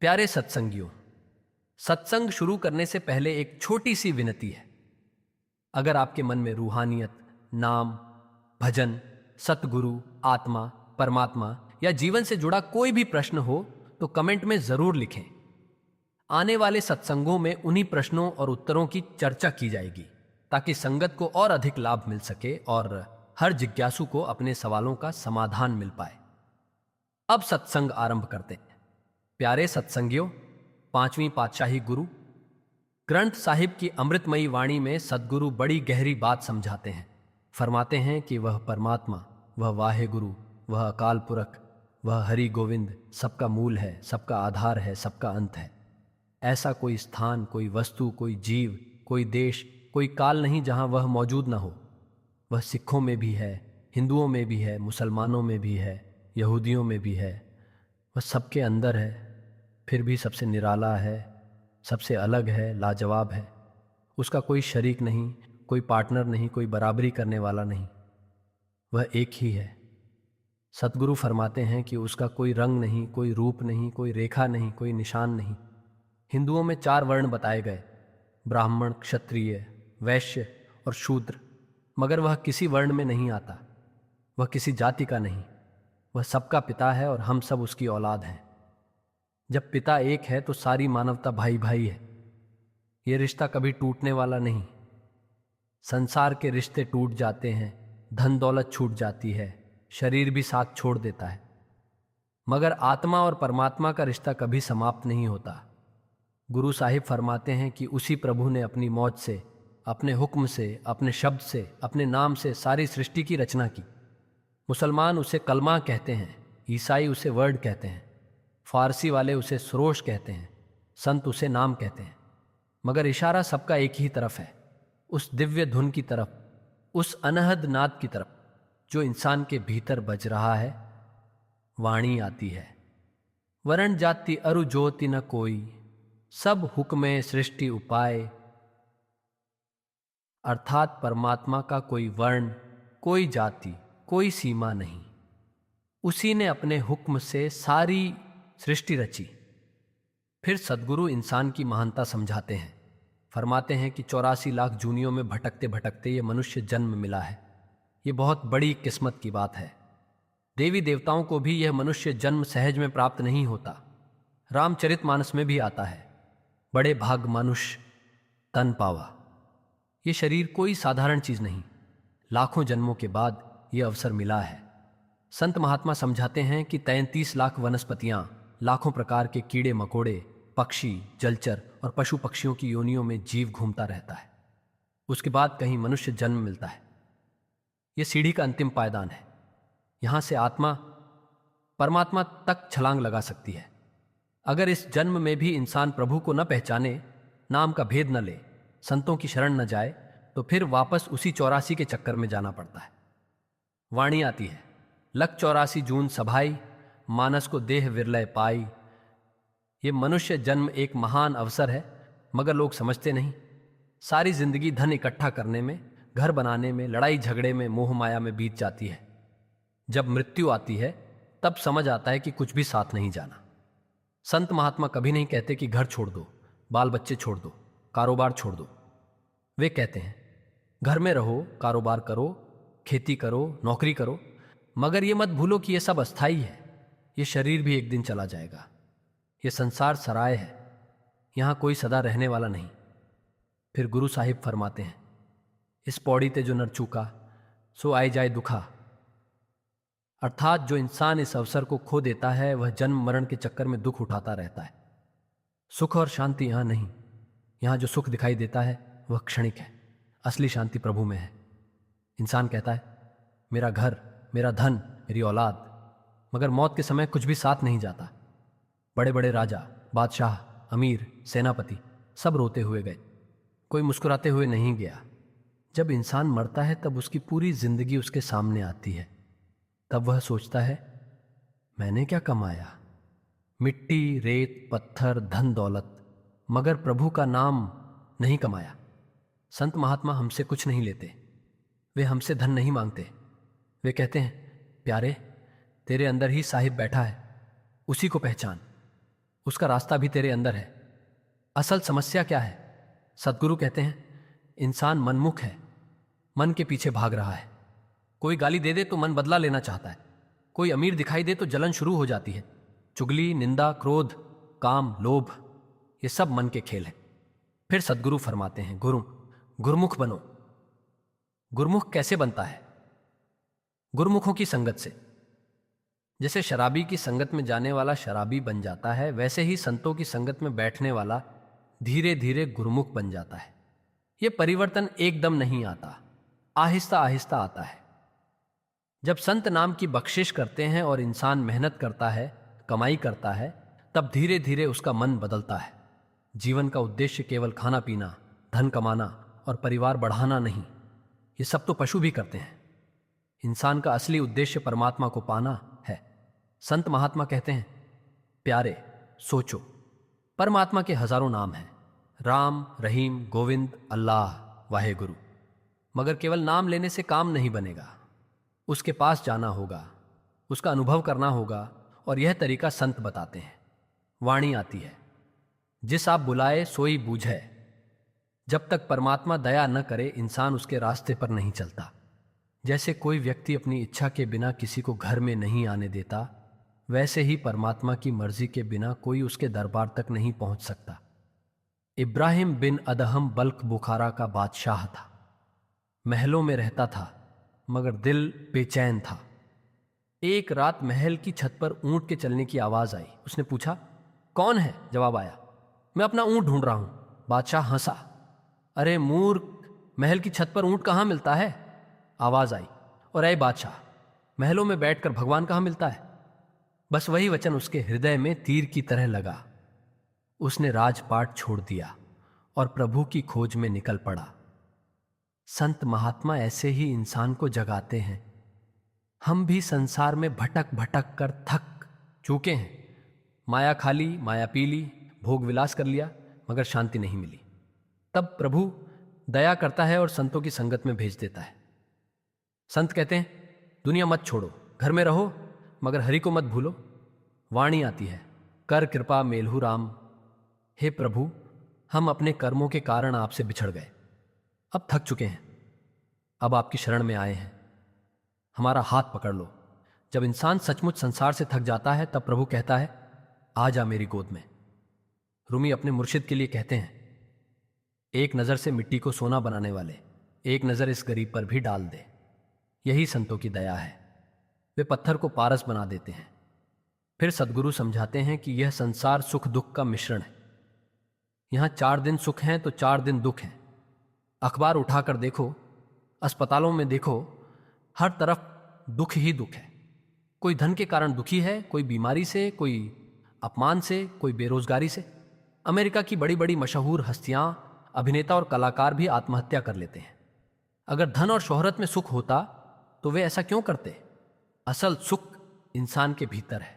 प्यारे सत्संगियों, सत्संग शुरू करने से पहले एक छोटी सी विनती है। अगर आपके मन में रूहानियत, नाम, भजन, सतगुरु, आत्मा, परमात्मा या जीवन से जुड़ा कोई भी प्रश्न हो तो कमेंट में जरूर लिखें। आने वाले सत्संगों में उन्हीं प्रश्नों और उत्तरों की चर्चा की जाएगी ताकि संगत को और अधिक लाभ मिल सके और हर जिज्ञासु को अपने सवालों का समाधान मिल पाए। अब सत्संग आरंभ करते हैं। प्यारे सत्संगियों, 5वीं पातशाही गुरु ग्रंथ साहिब की अमृतमयी वाणी में सद्गुरु बड़ी गहरी बात समझाते हैं। फरमाते हैं कि वह परमात्मा, वह वाहे गुरु, वह अकाल पुरख, वह हरि गोविंद सबका मूल है, सबका आधार है, सबका अंत है। ऐसा कोई स्थान, कोई वस्तु, कोई जीव, कोई देश, कोई काल नहीं जहां वह मौजूद न हो। वह सिखों में भी है, हिंदुओं में भी है, मुसलमानों में भी है, यहूदियों में भी है। वह सबके अंदर है, फिर भी सबसे निराला है, सबसे अलग है, लाजवाब है। उसका कोई शरीक नहीं, कोई पार्टनर नहीं, कोई बराबरी करने वाला नहीं। वह एक ही है। सतगुरु फरमाते हैं कि उसका कोई रंग नहीं, कोई रूप नहीं, कोई रेखा नहीं, कोई निशान नहीं। हिंदुओं में 4 वर्ण बताए गए, ब्राह्मण, क्षत्रिय, वैश्य और शूद्र, मगर वह किसी वर्ण में नहीं आता। वह किसी जाति का नहीं, वह सबका पिता है और हम सब उसकी औलाद हैं। जब पिता एक है तो सारी मानवता भाई भाई है। ये रिश्ता कभी टूटने वाला नहीं। संसार के रिश्ते टूट जाते हैं, धन दौलत छूट जाती है, शरीर भी साथ छोड़ देता है, मगर आत्मा और परमात्मा का रिश्ता कभी समाप्त नहीं होता। गुरु साहिब फरमाते हैं कि उसी प्रभु ने अपनी मौज से, अपने हुक्म से, अपने शब्द से, अपने नाम से सारी सृष्टि की रचना की। मुसलमान उसे कलमा कहते हैं, ईसाई उसे वर्ड कहते हैं, फारसी वाले उसे सरोश कहते हैं, संत उसे नाम कहते हैं, मगर इशारा सबका एक ही तरफ है, उस दिव्य धुन की तरफ, उस अनहद नाद की तरफ जो इंसान के भीतर बज रहा है। वाणी आती है, वरण जाति अरु ज्योति न कोई, सब हुक्मे सृष्टि उपाय। अर्थात परमात्मा का कोई वर्ण, कोई जाति, कोई सीमा नहीं। उसी ने अपने हुक्म से सारी सृष्टि रची। फिर सद्गुरु इंसान की महानता समझाते हैं। फरमाते हैं कि 84 लाख जूनियों में भटकते भटकते ये मनुष्य जन्म मिला है। ये बहुत बड़ी किस्मत की बात है। देवी देवताओं को भी यह मनुष्य जन्म सहज में प्राप्त नहीं होता। रामचरितमानस में भी आता है, बड़े भाग मनुष्य तन पावा। ये शरीर कोई साधारण चीज नहीं, लाखों जन्मों के बाद यह अवसर मिला है। संत महात्मा समझाते हैं कि 33 लाख वनस्पतियां, लाखों प्रकार के कीड़े मकोड़े, पक्षी, जलचर और पशु पक्षियों की योनियों में जीव घूमता रहता है। उसके बाद कहीं मनुष्य जन्म मिलता है। यह सीढ़ी का अंतिम पायदान है। यहां से आत्मा परमात्मा तक छलांग लगा सकती है। अगर इस जन्म में भी इंसान प्रभु को न पहचाने, नाम का भेद न ले, संतों की शरण न जाए, तो फिर वापस उसी 84 के चक्कर में जाना पड़ता है। वाणी आती है, लख 84 जून सभाई, मानस को देह विरलय पाई। ये मनुष्य जन्म एक महान अवसर है, मगर लोग समझते नहीं। सारी जिंदगी धन इकट्ठा करने में, घर बनाने में, लड़ाई झगड़े में, मोह माया में बीत जाती है। जब मृत्यु आती है तब समझ आता है कि कुछ भी साथ नहीं जाना। संत महात्मा कभी नहीं कहते कि घर छोड़ दो, बाल बच्चे छोड़ दो, कारोबार छोड़ दो। वे कहते हैं घर में रहो, कारोबार करो, खेती करो, नौकरी करो, मगर ये मत भूलो कि यह सब अस्थाई है। ये शरीर भी एक दिन चला जाएगा। ये संसार सराय है, यहां कोई सदा रहने वाला नहीं। फिर गुरु साहिब फरमाते हैं, इस पौड़ी ते जो नर चूका, सो आए जाए दुखा। अर्थात जो इंसान इस अवसर को खो देता है वह जन्म मरण के चक्कर में दुख उठाता रहता है। सुख और शांति यहां नहीं। यहां जो सुख दिखाई देता है वह क्षणिक है, असली शांति प्रभु में है। इंसान कहता है मेरा घर, मेरा धन, मेरी औलाद, मगर मौत के समय कुछ भी साथ नहीं जाता। बड़े बड़े राजा, बादशाह, अमीर, सेनापति सब रोते हुए गए, कोई मुस्कुराते हुए नहीं गया। जब इंसान मरता है तब उसकी पूरी जिंदगी उसके सामने आती है। तब वह सोचता है मैंने क्या कमाया? मिट्टी, रेत, पत्थर, धन दौलत, मगर प्रभु का नाम नहीं कमाया। संत महात्मा हमसे कुछ नहीं लेते, वे हमसे धन नहीं मांगते। वे कहते हैं प्यारे, तेरे अंदर ही साहिब बैठा है, उसी को पहचान। उसका रास्ता भी तेरे अंदर है। असल समस्या क्या है? सद्गुरु कहते हैं, इंसान मनमुख है, मन के पीछे भाग रहा है। कोई गाली दे दे तो मन बदला लेना चाहता है, कोई अमीर दिखाई दे तो जलन शुरू हो जाती है। चुगली, निंदा, क्रोध, काम, लोभ, ये सब मन के खेल हैं। फिर सद्गुरु फरमाते हैं, गुरुमुख बनो। गुरुमुख कैसे बनता है? गुरुमुखों की संगत से। जैसे शराबी की संगत में जाने वाला शराबी बन जाता है, वैसे ही संतों की संगत में बैठने वाला धीरे धीरे गुरुमुख बन जाता है। यह परिवर्तन एकदम नहीं आता, आहिस्ता आहिस्ता आता है। जब संत नाम की बख्शिश करते हैं और इंसान मेहनत करता है, कमाई करता है, तब धीरे धीरे उसका मन बदलता है। जीवन का उद्देश्य केवल खाना पीना, धन कमाना और परिवार बढ़ाना नहीं, ये सब तो पशु भी करते हैं। इंसान का असली उद्देश्य परमात्मा को पाना है। संत महात्मा कहते हैं, प्यारे सोचो, परमात्मा के हजारों नाम हैं, राम, रहीम, गोविंद, अल्लाह, वाहेगुरु। मगर केवल नाम लेने से काम नहीं बनेगा, उसके पास जाना होगा, उसका अनुभव करना होगा। और यह तरीका संत बताते हैं। वाणी आती है, जिस आप बुलाए सोई बूझे। जब तक परमात्मा दया न करे, इंसान उसके रास्ते पर नहीं चलता। जैसे कोई व्यक्ति अपनी इच्छा के बिना किसी को घर में नहीं आने देता, वैसे ही परमात्मा की मर्जी के बिना कोई उसके दरबार तक नहीं पहुंच सकता। इब्राहिम बिन अदहम बल्ख बुखारा का बादशाह था। महलों में रहता था, मगर दिल बेचैन था। एक रात महल की छत पर ऊंट के चलने की आवाज आई। उसने पूछा, कौन है? जवाब आया, मैं अपना ऊंट ढूंढ रहा हूं। बादशाह हंसा, अरे मूर्ख, महल की छत पर ऊंट कहां मिलता है? आवाज आई, और ऐ बादशाह, महलों में बैठकर भगवान कहां मिलता है? बस वही वचन उसके हृदय में तीर की तरह लगा। उसने राजपाट छोड़ दिया और प्रभु की खोज में निकल पड़ा। संत महात्मा ऐसे ही इंसान को जगाते हैं। हम भी संसार में भटक भटक कर थक चुके हैं। माया खा ली, माया पी ली, भोग विलास कर लिया, मगर शांति नहीं मिली। तब प्रभु दया करता है और संतों की संगत में भेज देता है। संत कहते हैं, दुनिया मत छोड़ो, घर में रहो, मगर हरि को मत भूलो। वाणी आती है, कर कृपा मेलहु राम। हे प्रभु, हम अपने कर्मों के कारण आपसे बिछड़ गए, अब थक चुके हैं, अब आपकी शरण में आए हैं, हमारा हाथ पकड़ लो। जब इंसान सचमुच संसार से थक जाता है, तब प्रभु कहता है, आ जा मेरी गोद में। रूमी अपने मुर्शिद के लिए कहते हैं, एक नज़र से मिट्टी को सोना बनाने वाले, एक नज़र इस गरीब पर भी डाल दे। यही संतों की दया है, वे पत्थर को पारस बना देते हैं। फिर सद्गुरु समझाते हैं कि यह संसार सुख दुख का मिश्रण है। यहां 4 दिन सुख हैं तो 4 दिन दुख हैं। अखबार उठाकर देखो, अस्पतालों में देखो, हर तरफ दुख ही दुख है। कोई धन के कारण दुखी है, कोई बीमारी से, कोई अपमान से, कोई बेरोजगारी से। अमेरिका की बड़ी बड़ी मशहूर हस्तियां, अभिनेता और कलाकार भी आत्महत्या कर लेते हैं। अगर धन और शोहरत में सुख होता तो वे ऐसा क्यों करते? असल सुख इंसान के भीतर है,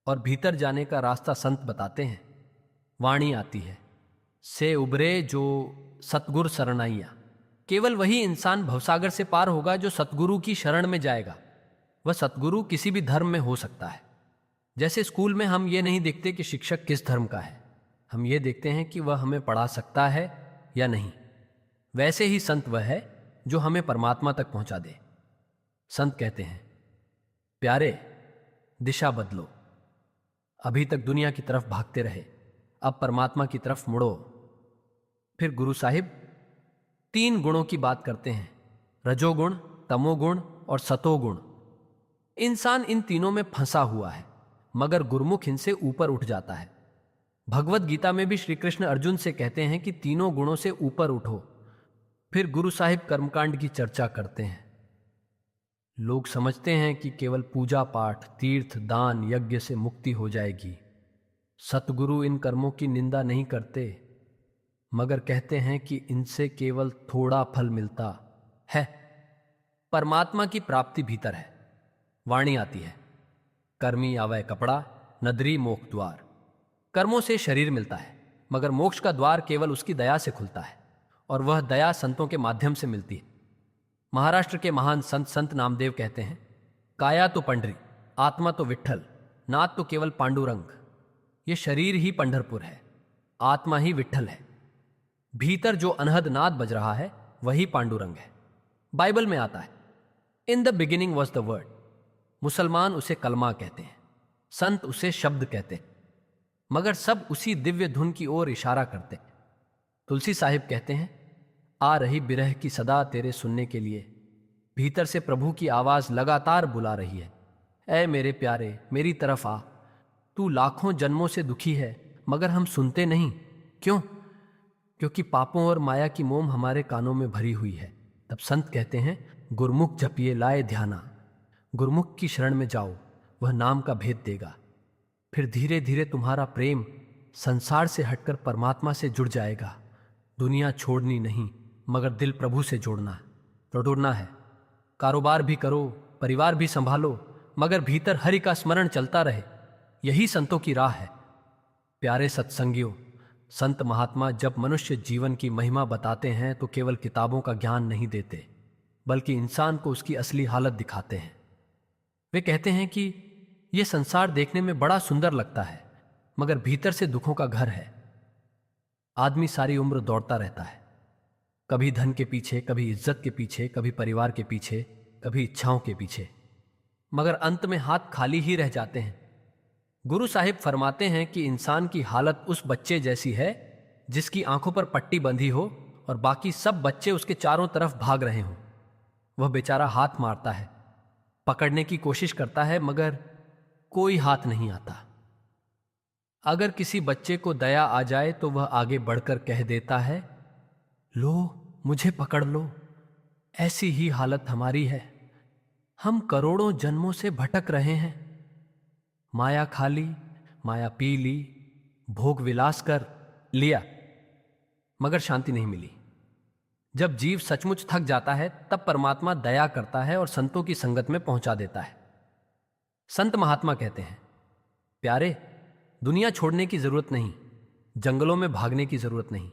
और भीतर जाने का रास्ता संत बताते हैं। वाणी आती है, से उबरे जो सतगुर शरणाइया। केवल वही इंसान भवसागर से पार होगा जो सतगुरु की शरण में जाएगा। वह सतगुरु किसी भी धर्म में हो सकता है। जैसे स्कूल में हम ये नहीं देखते कि शिक्षक किस धर्म का है, हम ये देखते हैं कि वह हमें पढ़ा सकता है या नहीं। वैसे ही संत वह है जो हमें परमात्मा तक पहुंचा दे। संत कहते हैं, प्यारे दिशा बदलो, अभी तक दुनिया की तरफ भागते रहे, अब परमात्मा की तरफ मुड़ो। फिर गुरु साहिब 3 गुणों की बात करते हैं, रजोगुण, तमोगुण और सतोगुण। इंसान इन तीनों में फंसा हुआ है, मगर गुरुमुख इनसे ऊपर उठ जाता है। भगवत गीता में भी श्री कृष्ण अर्जुन से कहते हैं कि तीनों गुणों से ऊपर उठो। फिर गुरु साहिब कर्मकांड की चर्चा करते हैं। लोग समझते हैं कि केवल पूजा पाठ, तीर्थ, दान, यज्ञ से मुक्ति हो जाएगी। सतगुरु इन कर्मों की निंदा नहीं करते, मगर कहते हैं कि इनसे केवल थोड़ा फल मिलता है। परमात्मा की प्राप्ति भीतर है। वाणी आती है, कर्मी आवे कपड़ा, नदरी मोक्ष द्वार। कर्मों से शरीर मिलता है, मगर मोक्ष का द्वार केवल उसकी दया से खुलता है, और वह दया संतों के माध्यम से मिलती है। महाराष्ट्र के महान संत नामदेव कहते हैं, काया तो पंडरी, आत्मा तो विट्ठल, नाथ तो केवल पांडुरंग। ये शरीर ही पंढरपुर है, आत्मा ही विट्ठल है। भीतर जो अनहद नाद बज रहा है वही पांडुरंग है। बाइबल में आता है, in the beginning was the word. मुसलमान उसे कलमा कहते हैं, संत उसे शब्द कहते हैं, मगर सब उसी दिव्य धुन की ओर इशारा करते हैं। तुलसी साहिब कहते हैं, आ रही बिरह की सदा तेरे सुनने के लिए। भीतर से प्रभु की आवाज लगातार बुला रही है, ऐ मेरे प्यारे मेरी तरफ आ। तू लाखों जन्मों से दुखी है मगर हम सुनते नहीं। क्यों? क्योंकि पापों और माया की मोम हमारे कानों में भरी हुई है। तब संत कहते हैं, गुरमुख जपिए लाए ध्याना। गुरमुख की शरण में जाओ, वह नाम का भेद देगा। फिर धीरे धीरे तुम्हारा प्रेम संसार से हटकर परमात्मा से जुड़ जाएगा। दुनिया छोड़नी नहीं मगर दिल प्रभु से जोड़ना है। कारोबार भी करो, परिवार भी संभालो, मगर भीतर हरि का स्मरण चलता रहे। यही संतों की राह है। प्यारे सत्संगियों, संत महात्मा जब मनुष्य जीवन की महिमा बताते हैं तो केवल किताबों का ज्ञान नहीं देते, बल्कि इंसान को उसकी असली हालत दिखाते हैं। वे कहते हैं कि यह संसार देखने में बड़ा सुंदर लगता है, मगर भीतर से दुखों का घर है। आदमी सारी उम्र दौड़ता रहता है, कभी धन के पीछे, कभी इज्जत के पीछे, कभी परिवार के पीछे, कभी इच्छाओं के पीछे, मगर अंत में हाथ खाली ही रह जाते हैं। गुरु साहिब फरमाते हैं कि इंसान की हालत उस बच्चे जैसी है जिसकी आंखों पर पट्टी बंधी हो और बाकी सब बच्चे उसके चारों तरफ भाग रहे हों। वह बेचारा हाथ मारता है, पकड़ने की कोशिश करता है, मगर कोई हाथ नहीं आता। अगर किसी बच्चे को दया आ जाए तो वह आगे बढ़कर कह देता है, लो मुझे पकड़ लो। ऐसी ही हालत हमारी है। हम करोड़ों जन्मों से भटक रहे हैं। माया खा ली, माया पी ली, भोग विलास कर लिया, मगर शांति नहीं मिली। जब जीव सचमुच थक जाता है तब परमात्मा दया करता है और संतों की संगत में पहुंचा देता है। संत महात्मा कहते हैं, प्यारे, दुनिया छोड़ने की जरूरत नहीं, जंगलों में भागने की जरूरत नहीं,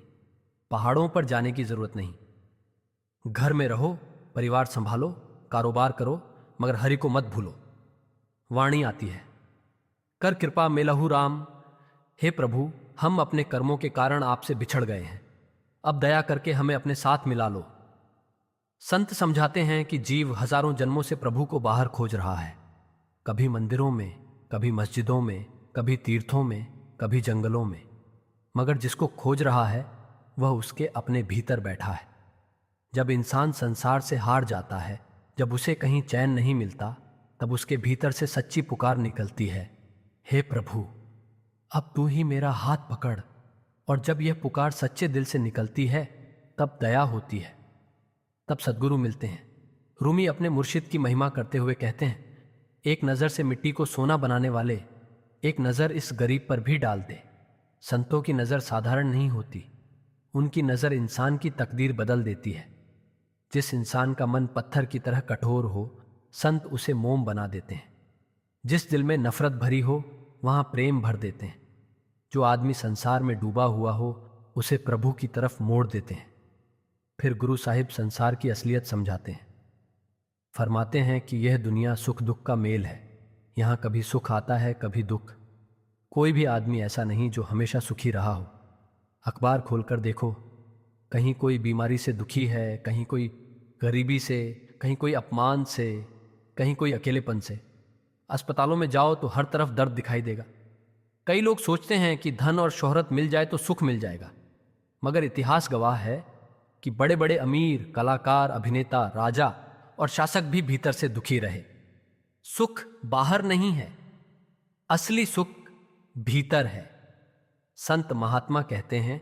पहाड़ों पर जाने की जरूरत नहीं। घर में रहो, परिवार संभालो, कारोबार करो, मगर हरि को मत भूलो। वाणी आती है, कर कृपा मेलहु राम। हे प्रभु, हम अपने कर्मों के कारण आपसे बिछड़ गए हैं, अब दया करके हमें अपने साथ मिला लो। संत समझाते हैं कि जीव हजारों जन्मों से प्रभु को बाहर खोज रहा है, कभी मंदिरों में, कभी मस्जिदों में, कभी तीर्थों में, कभी जंगलों में, मगर जिसको खोज रहा है वह उसके अपने भीतर बैठा है। जब इंसान संसार से हार जाता है, जब उसे कहीं चैन नहीं मिलता, तब उसके भीतर से सच्ची पुकार निकलती है, हे प्रभु, अब तू ही मेरा हाथ पकड़। और जब यह पुकार सच्चे दिल से निकलती है तब दया होती है, तब सद्गुरु मिलते हैं। रूमी अपने मुर्शिद की महिमा करते हुए कहते हैं, एक नज़र से मिट्टी को सोना बनाने वाले एक नज़र इस गरीब पर भी डाल दे। संतों की नज़र साधारण नहीं होती, उनकी नज़र इंसान की तकदीर बदल देती है। जिस इंसान का मन पत्थर की तरह कठोर हो, संत उसे मोम बना देते हैं। जिस दिल में नफरत भरी हो, वहाँ प्रेम भर देते हैं। जो आदमी संसार में डूबा हुआ हो, उसे प्रभु की तरफ मोड़ देते हैं। फिर गुरु साहिब संसार की असलियत समझाते हैं। फरमाते हैं कि यह दुनिया सुख दुख का मेल है। यहाँ कभी सुख आता है, कभी दुख। कोई भी आदमी ऐसा नहीं जो हमेशा सुखी रहा हो। अखबार खोलकर देखो, कहीं कोई बीमारी से दुखी है, कहीं कोई गरीबी से, कहीं कोई अपमान से, कहीं कोई अकेलेपन से। अस्पतालों में जाओ तो हर तरफ दर्द दिखाई देगा। कई लोग सोचते हैं कि धन और शोहरत मिल जाए तो सुख मिल जाएगा, मगर इतिहास गवाह है कि बड़े बड़े अमीर, कलाकार, अभिनेता, राजा और शासक भी भीतर से दुखी रहे। सुख बाहर नहीं है, असली सुख भीतर है। संत महात्मा कहते हैं,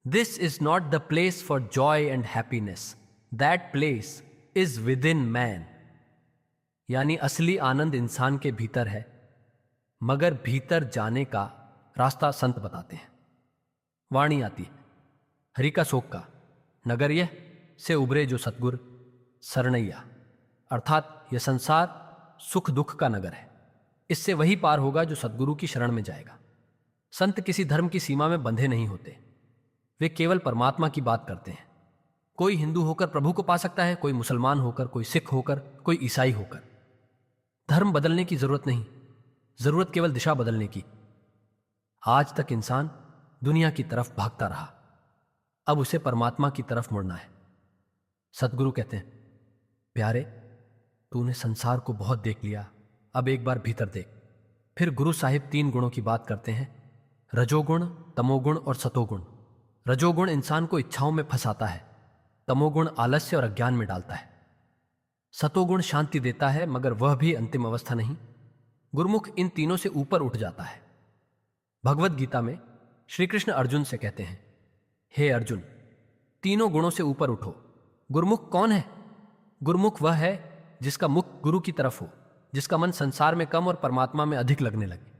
this is not the place for Joy and happiness, that place is with in man. यानी असली आनंद इंसान के भीतर है, मगर भीतर जाने का रास्ता संत बताते हैं। वाणी आती है, हरि का शोक का नगर यह से उभरे जो सतगुर सरनैया। अर्थात यह संसार सुख दुख का नगर है, इससे वही पार होगा जो सतगुरु की शरण में जाएगा। संत किसी धर्म की सीमा में बंधे नहीं होते, वे केवल परमात्मा की बात करते हैं। कोई हिंदू होकर प्रभु को पा सकता है, कोई मुसलमान होकर, कोई सिख होकर, कोई ईसाई होकर। धर्म बदलने की जरूरत नहीं, जरूरत केवल दिशा बदलने की। आज तक इंसान दुनिया की तरफ भागता रहा, अब उसे परमात्मा की तरफ मुड़ना है। सतगुरु कहते हैं, प्यारे, तूने संसार को बहुत देख लिया, अब एक बार भीतर देख। फिर गुरु साहिब 3 गुणों की बात करते हैं, रजोगुण, तमोगुण और सतोगुण। रजोगुण इंसान को इच्छाओं में फंसाता है, तमोगुण आलस्य और अज्ञान में डालता है, सतोगुण शांति देता है, मगर वह भी अंतिम अवस्था नहीं। गुरुमुख इन तीनों से ऊपर उठ जाता है। भगवत गीता में श्री कृष्ण अर्जुन से कहते हैं, हे अर्जुन, तीनों गुणों से ऊपर उठो। गुरुमुख कौन है? गुरुमुख वह है जिसका मुख गुरु की तरफ हो, जिसका मन संसार में कम और परमात्मा में अधिक लगने लगे।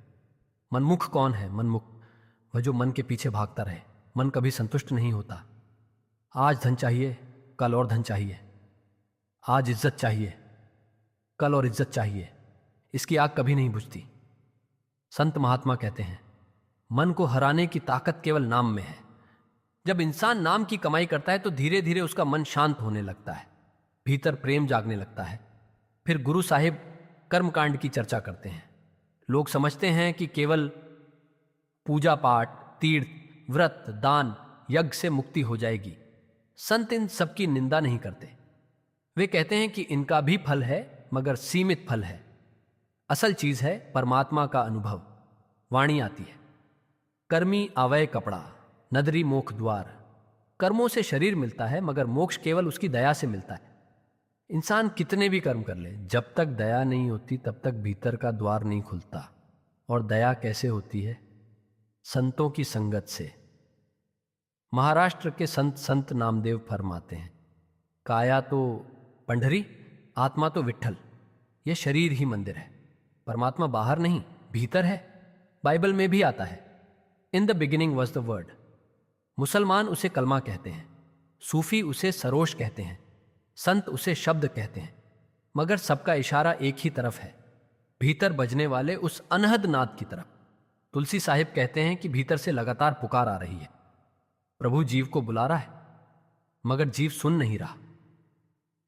मनमुख कौन है? मनमुख वह जो मन के पीछे भागता रहे। मन कभी संतुष्ट नहीं होता। आज धन चाहिए, कल और धन चाहिए। आज इज्जत चाहिए, कल और इज्जत चाहिए। इसकी आग कभी नहीं बुझती। संत महात्मा कहते हैं, मन को हराने की ताकत केवल नाम में है। जब इंसान नाम की कमाई करता है तो धीरे धीरे उसका मन शांत होने लगता है, भीतर प्रेम जागने लगता है। फिर गुरु साहिब कर्मकांड की चर्चा करते हैं। लोग समझते हैं कि केवल पूजा पाठ, तीर्थ, व्रत, दान, यज्ञ से मुक्ति हो जाएगी। संत इन सबकी निंदा नहीं करते। वे कहते हैं कि इनका भी फल है, मगर सीमित फल है। असल चीज है परमात्मा का अनुभव। वाणी आती है, कर्मी आवय कपड़ा, नदरी मोक्ष द्वार। कर्मों से शरीर मिलता है, मगर मोक्ष केवल उसकी दया से मिलता है। इंसान कितने भी कर्म कर ले, जब तक दया नहीं होती तब तक भीतर का द्वार नहीं खुलता। और दया कैसे होती है? संतों की संगत से। महाराष्ट्र के संत नामदेव फरमाते हैं, काया तो पंढरी, आत्मा तो विट्ठल। यह शरीर ही मंदिर है, परमात्मा बाहर नहीं भीतर है। बाइबल में भी आता है, in the beginning was the word. मुसलमान उसे कलमा कहते हैं, सूफी उसे सरोश कहते हैं, संत उसे शब्द कहते हैं, मगर सबका इशारा एक ही तरफ है, भीतर बजने वाले उस अनहद नाद की तरफ। तुलसी साहिब कहते हैं कि भीतर से लगातार पुकार आ रही है। प्रभु जीव को बुला रहा है, मगर जीव सुन नहीं रहा।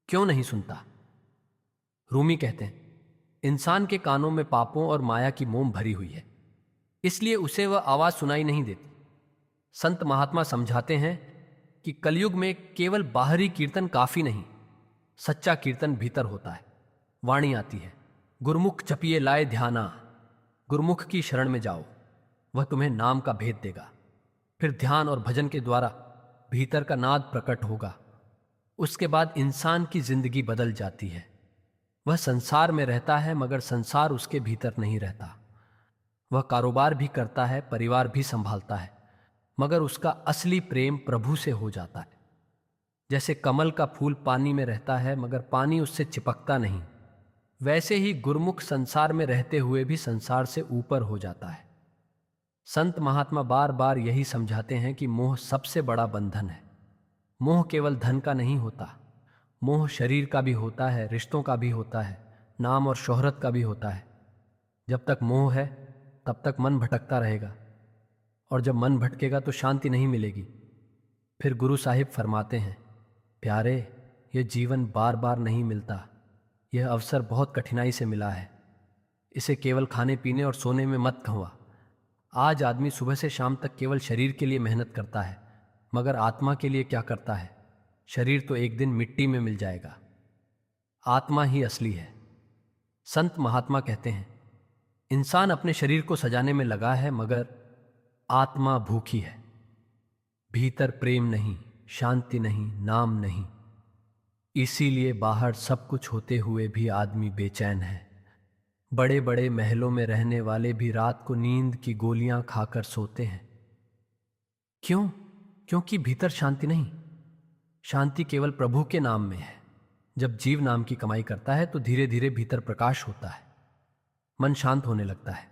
क्यों नहीं सुनता? रूमी कहते हैं, इंसान के कानों में पापों और माया की मोम भरी हुई है, इसलिए उसे वह आवाज सुनाई नहीं देती। संत महात्मा समझाते हैं कि कलयुग में केवल बाहरी कीर्तन काफी नहीं, सच्चा कीर्तन भीतर होता है। वाणी आती है, गुरुमुख जपिए लाए ध्याना। गुरुमुख की शरण में जाओ, वह तुम्हें नाम का भेद देगा। फिर ध्यान और भजन के द्वारा भीतर का नाद प्रकट होगा। उसके बाद इंसान की जिंदगी बदल जाती है। वह संसार में रहता है, मगर संसार उसके भीतर नहीं रहता। वह कारोबार भी करता है, परिवार भी संभालता है, मगर उसका असली प्रेम प्रभु से हो जाता है। जैसे कमल का फूल पानी में रहता है, मगर पानी उससे चिपकता नहीं, वैसे ही गुरुमुख संसार में रहते हुए भी संसार से ऊपर हो जाता है। संत महात्मा बार बार यही समझाते हैं कि मोह सबसे बड़ा बंधन है। मोह केवल धन का नहीं होता, मोह शरीर का भी होता है, रिश्तों का भी होता है, नाम और शोहरत का भी होता है। जब तक मोह है तब तक मन भटकता रहेगा, और जब मन भटकेगा तो शांति नहीं मिलेगी। फिर गुरु साहिब फरमाते हैं, प्यारे, यह जीवन बार बार नहीं मिलता। यह अवसर बहुत कठिनाई से मिला है, इसे केवल खाने पीने और सोने में मत खंवा। आज आदमी सुबह से शाम तक केवल शरीर के लिए मेहनत करता है, मगर आत्मा के लिए क्या करता है? शरीर तो एक दिन मिट्टी में मिल जाएगा, आत्मा ही असली है। संत महात्मा कहते हैं, इंसान अपने शरीर को सजाने में लगा है, मगर आत्मा भूखी है। भीतर प्रेम नहीं, शांति नहीं, नाम नहीं। इसीलिए बाहर सब कुछ होते हुए भी आदमी बेचैन है। बड़े बड़े महलों में रहने वाले भी रात को नींद की गोलियां खाकर सोते हैं। क्यों? क्योंकि भीतर शांति नहीं। शांति केवल प्रभु के नाम में है। जब जीव नाम की कमाई करता है तो धीरे धीरे भीतर प्रकाश होता है, मन शांत होने लगता है,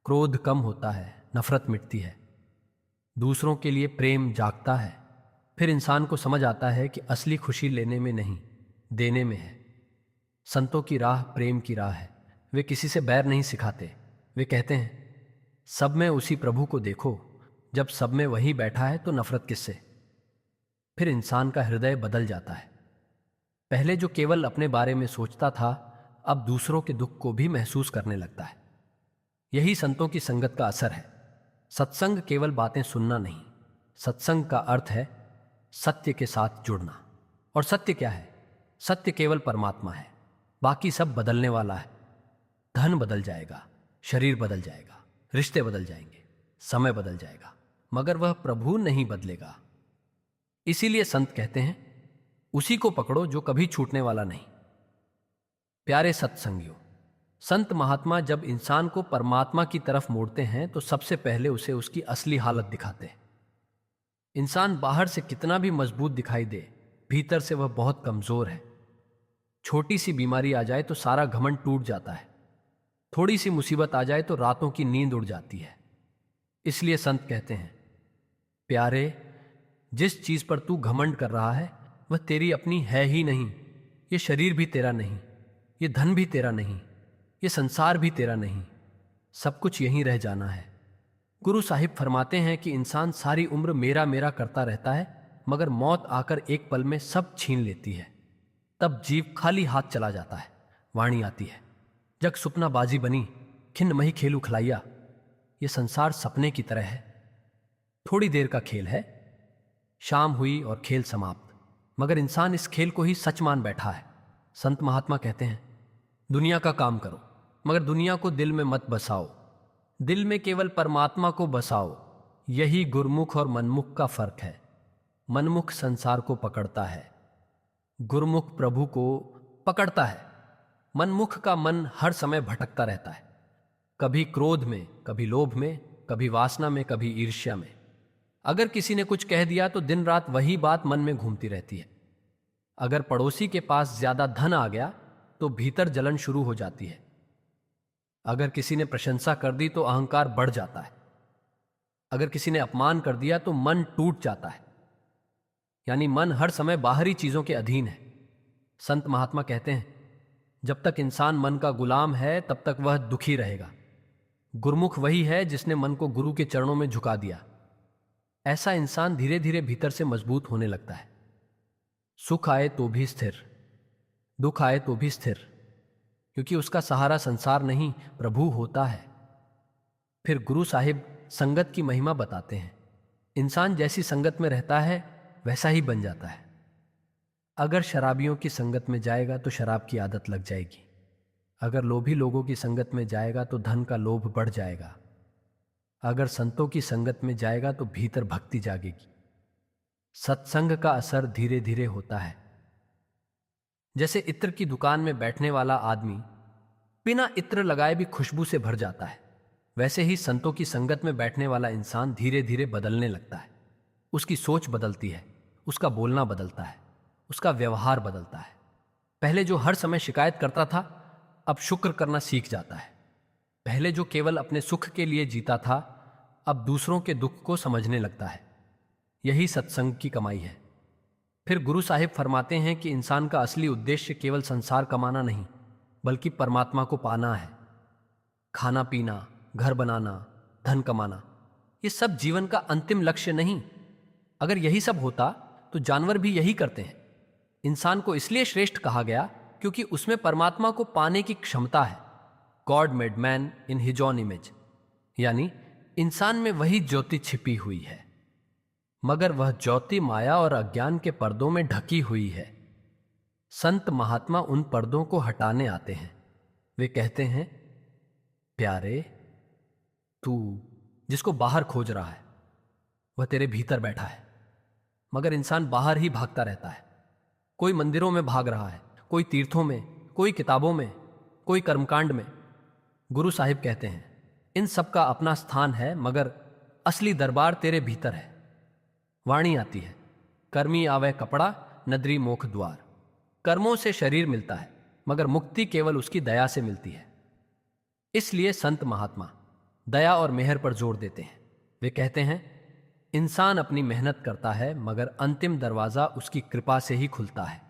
क्रोध कम होता है, नफरत मिटती है, दूसरों के लिए प्रेम जागता है। फिर इंसान को समझ आता है कि असली खुशी लेने में नहीं, देने में है। संतों की राह प्रेम की राह है। वे किसी से बैर नहीं सिखाते। वे कहते हैं, सब में उसी प्रभु को देखो। जब सब में वही बैठा है तो नफरत किससे? फिर इंसान का हृदय बदल जाता है। पहले जो केवल अपने बारे में सोचता था, अब दूसरों के दुख को भी महसूस करने लगता है। यही संतों की संगत का असर है। सत्संग केवल बातें सुनना नहीं, सत्संग का अर्थ है सत्य के साथ जुड़ना। और सत्य क्या है? सत्य केवल परमात्मा है, बाकी सब बदलने वाला है। धन बदल जाएगा, शरीर बदल जाएगा, रिश्ते बदल जाएंगे, समय बदल जाएगा, मगर वह प्रभु नहीं बदलेगा। इसीलिए संत कहते हैं, उसी को पकड़ो जो कभी छूटने वाला नहीं। प्यारे सत्संगियों, संत महात्मा जब इंसान को परमात्मा की तरफ मोड़ते हैं तो सबसे पहले उसे उसकी असली हालत दिखाते हैं। इंसान बाहर से कितना भी मजबूत दिखाई दे, भीतर से वह बहुत कमजोर है। छोटी सी बीमारी आ जाए तो सारा घमंड टूट जाता है, थोड़ी सी मुसीबत आ जाए तो रातों की नींद उड़ जाती है। इसलिए संत कहते हैं, प्यारे, जिस चीज पर तू घमंड कर रहा है वह तेरी अपनी है ही नहीं। ये शरीर भी तेरा नहीं, ये धन भी तेरा नहीं, ये संसार भी तेरा नहीं, सब कुछ यहीं रह जाना है। गुरु साहिब फरमाते हैं कि इंसान सारी उम्र मेरा मेरा करता रहता है, मगर मौत आकर एक पल में सब छीन लेती है। तब जीव खाली हाथ चला जाता है। वाणी आती है, जग सुपना बाजी बनी, खिन्न मही खेलू खिलाइया। ये संसार सपने की तरह है, थोड़ी देर का खेल है। शाम हुई और खेल समाप्त, मगर इंसान इस खेल को ही सच मान बैठा है। संत महात्मा कहते हैं, दुनिया का काम करो, मगर दुनिया को दिल में मत बसाओ। दिल में केवल परमात्मा को बसाओ। यही गुरमुख और मनमुख का फर्क है। मनमुख संसार को पकड़ता है, गुरमुख प्रभु को पकड़ता है। मनमुख का मन हर समय भटकता रहता है, कभी क्रोध में, कभी लोभ में, कभी वासना में, कभी ईर्ष्या में। अगर किसी ने कुछ कह दिया तो दिन रात वही बात मन में घूमती रहती है। अगर पड़ोसी के पास ज्यादा धन आ गया तो भीतर जलन शुरू हो जाती है। अगर किसी ने प्रशंसा कर दी तो अहंकार बढ़ जाता है। अगर किसी ने अपमान कर दिया तो मन टूट जाता है। यानी मन हर समय बाहरी चीजों के अधीन है। संत महात्मा कहते हैं, जब तक इंसान मन का गुलाम है तब तक वह दुखी रहेगा। गुरमुख वही है जिसने मन को गुरु के चरणों में झुका दिया। ऐसा इंसान धीरे धीरे भीतर से मजबूत होने लगता है। सुख आए तो भी स्थिर, दुख आए तो भी स्थिर, क्योंकि उसका सहारा संसार नहीं प्रभु होता है। फिर गुरु साहिब संगत की महिमा बताते हैं। इंसान जैसी संगत में रहता है वैसा ही बन जाता है। अगर शराबियों की संगत में जाएगा तो शराब की आदत लग जाएगी। अगर लोभी लोगों की संगत में जाएगा तो धन का लोभ बढ़ जाएगा। अगर संतों की संगत में जाएगा तो भीतर भक्ति जागेगी। सत्संग का असर धीरे धीरे होता है। जैसे इत्र की दुकान में बैठने वाला आदमी बिना इत्र लगाए भी खुशबू से भर जाता है, वैसे ही संतों की संगत में बैठने वाला इंसान धीरे धीरे बदलने लगता है। उसकी सोच बदलती है, उसका बोलना बदलता है, उसका व्यवहार बदलता है। पहले जो हर समय शिकायत करता था अब शुक्र करना सीख जाता है। पहले जो केवल अपने सुख के लिए जीता था अब दूसरों के दुख को समझने लगता है। यही सत्संग की कमाई है। फिर गुरु साहिब फरमाते हैं कि इंसान का असली उद्देश्य केवल संसार कमाना नहीं, बल्कि परमात्मा को पाना है। खाना पीना, घर बनाना, धन कमाना, ये सब जीवन का अंतिम लक्ष्य नहीं। अगर यही सब होता तो जानवर भी यही करते हैं। इंसान को इसलिए श्रेष्ठ कहा गया क्योंकि उसमें परमात्मा को पाने की क्षमता है। God made man in his own image, यानी इंसान में वही ज्योति छिपी हुई है, मगर वह ज्योति माया और अज्ञान के पर्दों में ढकी हुई है। संत महात्मा उन पर्दों को हटाने आते हैं। वे कहते हैं, प्यारे, तू जिसको बाहर खोज रहा है वह तेरे भीतर बैठा है। मगर इंसान बाहर ही भागता रहता है। कोई मंदिरों में भाग रहा है, कोई तीर्थों में, कोई किताबों में, कोई कर्मकांड में। गुरु साहिब कहते हैं, इन सब का अपना स्थान है, मगर असली दरबार तेरे भीतर है। वाणी आती है, कर्मी आवे कपड़ा, नदरी मोख द्वार। कर्मों से शरीर मिलता है, मगर मुक्ति केवल उसकी दया से मिलती है। इसलिए संत महात्मा दया और मेहर पर जोर देते हैं। वे कहते हैं, इंसान अपनी मेहनत करता है, मगर अंतिम दरवाजा उसकी कृपा से ही खुलता है।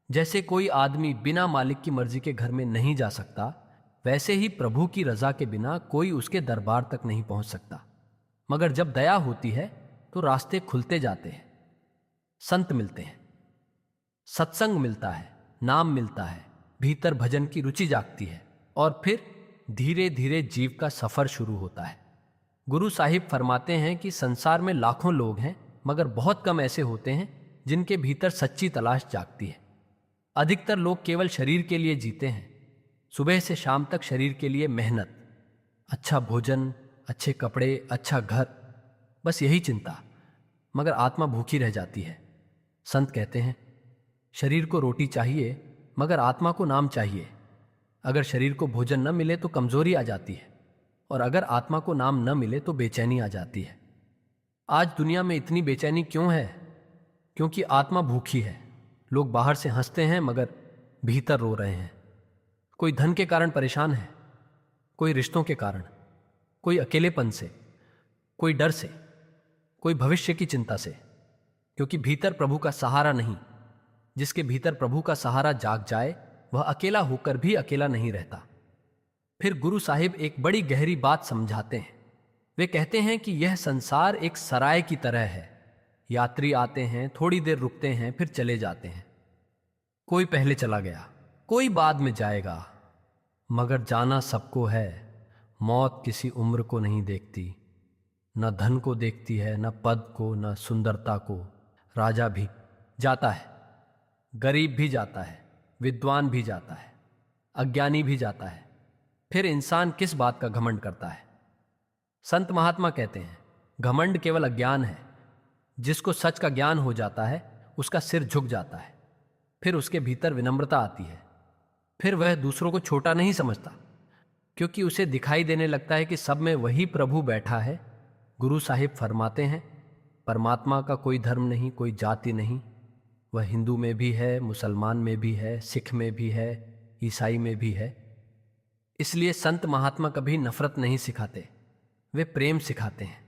जैसे कोई आदमी बिना मालिक की मर्जी के घर में नहीं जा सकता, वैसे ही प्रभु की रजा के बिना कोई उसके दरबार तक नहीं पहुंच सकता। मगर जब दया होती है तो रास्ते खुलते जाते हैं, संत मिलते हैं, सत्संग मिलता है, नाम मिलता है, भीतर भजन की रुचि जागती है और फिर धीरे धीरे जीव का सफर शुरू होता है। गुरु साहिब फरमाते हैं कि संसार में लाखों लोग हैं, मगर बहुत कम ऐसे होते हैं जिनके भीतर सच्ची तलाश जागती है। अधिकतर लोग केवल शरीर के लिए जीते हैं। सुबह से शाम तक शरीर के लिए मेहनत, अच्छा भोजन, अच्छे कपड़े, अच्छा घर, बस यही चिंता, मगर आत्मा भूखी रह जाती है। संत कहते हैं, शरीर को रोटी चाहिए मगर आत्मा को नाम चाहिए। अगर शरीर को भोजन न मिले तो कमजोरी आ जाती है, और अगर आत्मा को नाम न मिले तो बेचैनी आ जाती है। आज दुनिया में इतनी बेचैनी क्यों है? क्योंकि आत्मा भूखी है। लोग बाहर से हंसते हैं मगर भीतर रो रहे हैं। कोई धन के कारण परेशान है, कोई रिश्तों के कारण, कोई अकेलेपन से, कोई डर से, कोई भविष्य की चिंता से, क्योंकि भीतर प्रभु का सहारा नहीं। जिसके भीतर प्रभु का सहारा जाग जाए वह अकेला होकर भी अकेला नहीं रहता। फिर गुरु साहिब एक बड़ी गहरी बात समझाते हैं। वे कहते हैं कि यह संसार एक सराय की तरह है। यात्री आते हैं, थोड़ी देर रुकते हैं, फिर चले जाते हैं। कोई पहले चला गया, कोई बाद में जाएगा, मगर जाना सबको है। मौत किसी उम्र को नहीं देखती, न धन को देखती है, न पद को, न सुंदरता को। राजा भी जाता है, गरीब भी जाता है, विद्वान भी जाता है, अज्ञानी भी जाता है। फिर इंसान किस बात का घमंड करता है? संत महात्मा कहते हैं, घमंड केवल अज्ञान है। जिसको सच का ज्ञान हो जाता है उसका सिर झुक जाता है। फिर उसके भीतर विनम्रता आती है। फिर वह दूसरों को छोटा नहीं समझता, क्योंकि उसे दिखाई देने लगता है कि सब में वही प्रभु बैठा है। गुरु साहिब फरमाते हैं, परमात्मा का कोई धर्म नहीं, कोई जाति नहीं। वह हिंदू में भी है, मुसलमान में भी है, सिख में भी है, ईसाई में भी है। इसलिए संत महात्मा कभी नफरत नहीं सिखाते, वे प्रेम सिखाते हैं।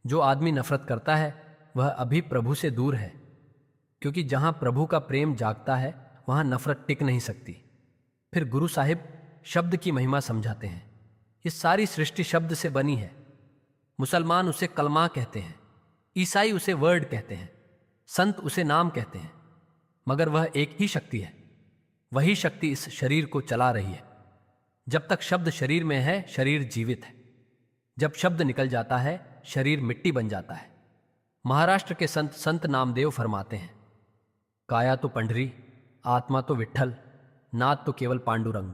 जो आदमी नफरत करता है वह अभी प्रभु से दूर है, क्योंकि जहां प्रभु का प्रेम जागता है वहां नफरत टिक नहीं सकती। फिर गुरु साहिब शब्द की महिमा समझाते हैं। ये सारी सृष्टि शब्द से बनी है। मुसलमान उसे कलमा कहते हैं, ईसाई उसे वर्ड कहते हैं, संत उसे नाम कहते हैं, मगर वह एक ही शक्ति है। वही शक्ति इस शरीर को चला रही है। जब तक शब्द शरीर में है, शरीर जीवित है। जब शब्द निकल जाता है, शरीर मिट्टी बन जाता है। महाराष्ट्र के संत नामदेव फरमाते हैं, काया तो पंडरी, आत्मा तो विट्ठल, नाद तो केवल पांडुरंग।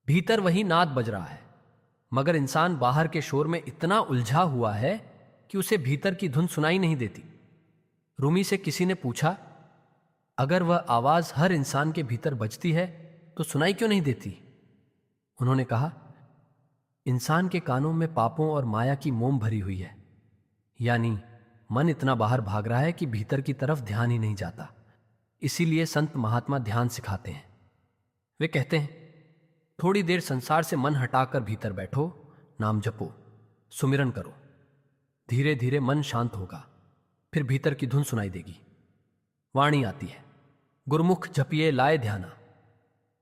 भीतर वही नाद बज रहा है, मगर इंसान बाहर के शोर में इतना उलझा हुआ है कि उसे भीतर की धुन सुनाई नहीं देती। रूमी से किसी ने पूछा, अगर वह आवाज हर इंसान के भीतर बजती है तो सुनाई क्यों नहीं देती? उन्होंने कहा, इंसान के कानों में पापों और माया की मोम भरी हुई है, यानी मन इतना बाहर भाग रहा है कि भीतर की तरफ ध्यान ही नहीं जाता। इसीलिए संत महात्मा ध्यान सिखाते हैं। वे कहते हैं, थोड़ी देर संसार से मन हटाकर भीतर बैठो, नाम जपो, सुमिरन करो। धीरे धीरे मन शांत होगा, फिर भीतर की धुन सुनाई देगी। वाणी आती है, गुरमुख जपिए लाए ध्याना।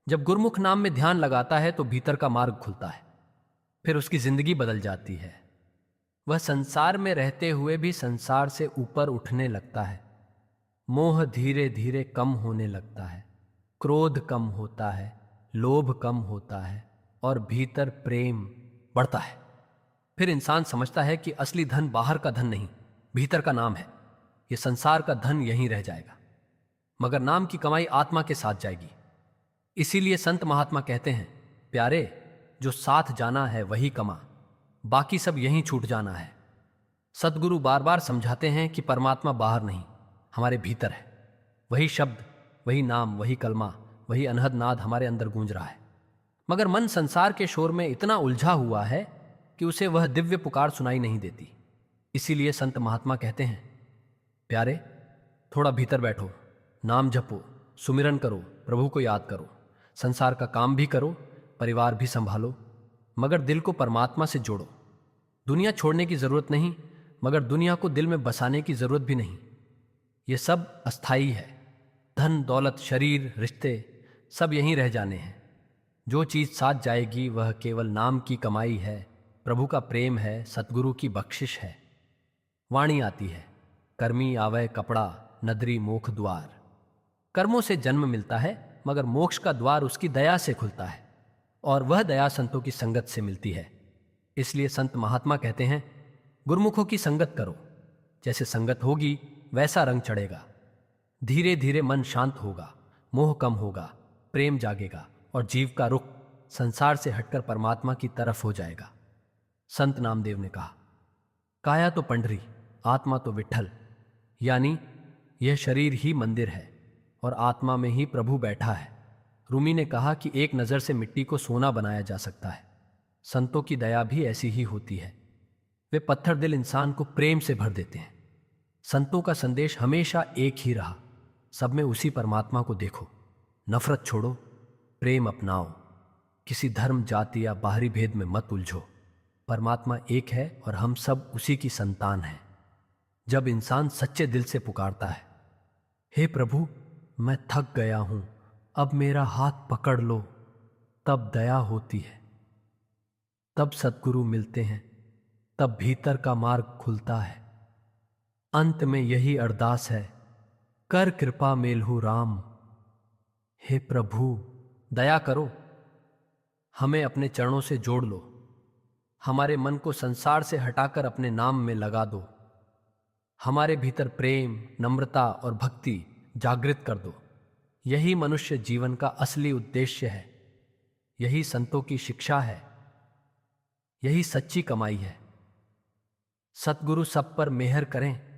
जब गुरमुख नाम में ध्यान लगाता है तो भीतर का मार्ग खुलता है, फिर उसकी जिंदगी बदल जाती है। वह संसार में रहते हुए भी संसार से ऊपर उठने लगता है। मोह धीरे धीरे कम होने लगता है, क्रोध कम होता है, लोभ कम होता है, और भीतर प्रेम बढ़ता है। फिर इंसान समझता है कि असली धन बाहर का धन नहीं, भीतर का नाम है। यह संसार का धन यहीं रह जाएगा, मगर नाम की कमाई आत्मा के साथ जाएगी। इसीलिए संत महात्मा कहते हैं, प्यारे, जो साथ जाना है वही कमा, बाकी सब यहीं छूट जाना है। सदगुरु बार बार समझाते हैं कि परमात्मा बाहर नहीं, हमारे भीतर है। वही शब्द, वही नाम, वही कलमा, वही अनहद नाद हमारे अंदर गूंज रहा है। मगर मन संसार के शोर में इतना उलझा हुआ है कि उसे वह दिव्य पुकार सुनाई नहीं देती। इसीलिए संत महात्मा कहते हैं, प्यारे, थोड़ा भीतर बैठो, नाम जपो, सुमिरन करो, प्रभु को याद करो, संसार का काम भी करो, परिवार भी संभालो, मगर दिल को परमात्मा से जोड़ो। दुनिया छोड़ने की जरूरत नहीं, मगर दुनिया को दिल में बसाने की जरूरत भी नहीं। ये सब अस्थाई है। धन, दौलत, शरीर, रिश्ते सब यहीं रह जाने हैं। जो चीज साथ जाएगी वह केवल नाम की कमाई है, प्रभु का प्रेम है, सतगुरु की बख्शिश है। वाणी आती है, कर्मी आवे कपड़ा, नदरी मोख द्वार। कर्मों से जन्म मिलता है, मगर मोक्ष का द्वार उसकी दया से खुलता है, और वह दया संतों की संगत से मिलती है। इसलिए संत महात्मा कहते हैं, गुरुमुखों की संगत करो। जैसे संगत होगी वैसा रंग चढ़ेगा। धीरे धीरे मन शांत होगा, मोह कम होगा, प्रेम जागेगा और जीव का रुख संसार से हटकर परमात्मा की तरफ हो जाएगा। संत नामदेव ने कहा, काया तो पंडरी, आत्मा तो विठल, यानी यह शरीर ही मंदिर है और आत्मा में ही प्रभु बैठा है। रूमी ने कहा कि एक नज़र से मिट्टी को सोना बनाया जा सकता है। संतों की दया भी ऐसी ही होती है। वे पत्थर दिल इंसान को प्रेम से भर देते हैं। संतों का संदेश हमेशा एक ही रहा, सब में उसी परमात्मा को देखो, नफरत छोड़ो, प्रेम अपनाओ, किसी धर्म, जाति या बाहरी भेद में मत उलझो। परमात्मा एक है और हम सब उसी की संतान हैं। जब इंसान सच्चे दिल से पुकारता है, हे प्रभु मैं थक गया हूं, अब मेरा हाथ पकड़ लो, तब दया होती है, तब सद्गुरु मिलते हैं, तब भीतर का मार्ग खुलता है। अंत में यही अरदास है, कर कृपा मेलहु राम। हे प्रभु दया करो, हमें अपने चरणों से जोड़ लो, हमारे मन को संसार से हटाकर अपने नाम में लगा दो, हमारे भीतर प्रेम, नम्रता और भक्ति जागृत कर दो। यही मनुष्य जीवन का असली उद्देश्य है, यही संतों की शिक्षा है, यही सच्ची कमाई है। सतगुरु सब पर मेहर करें,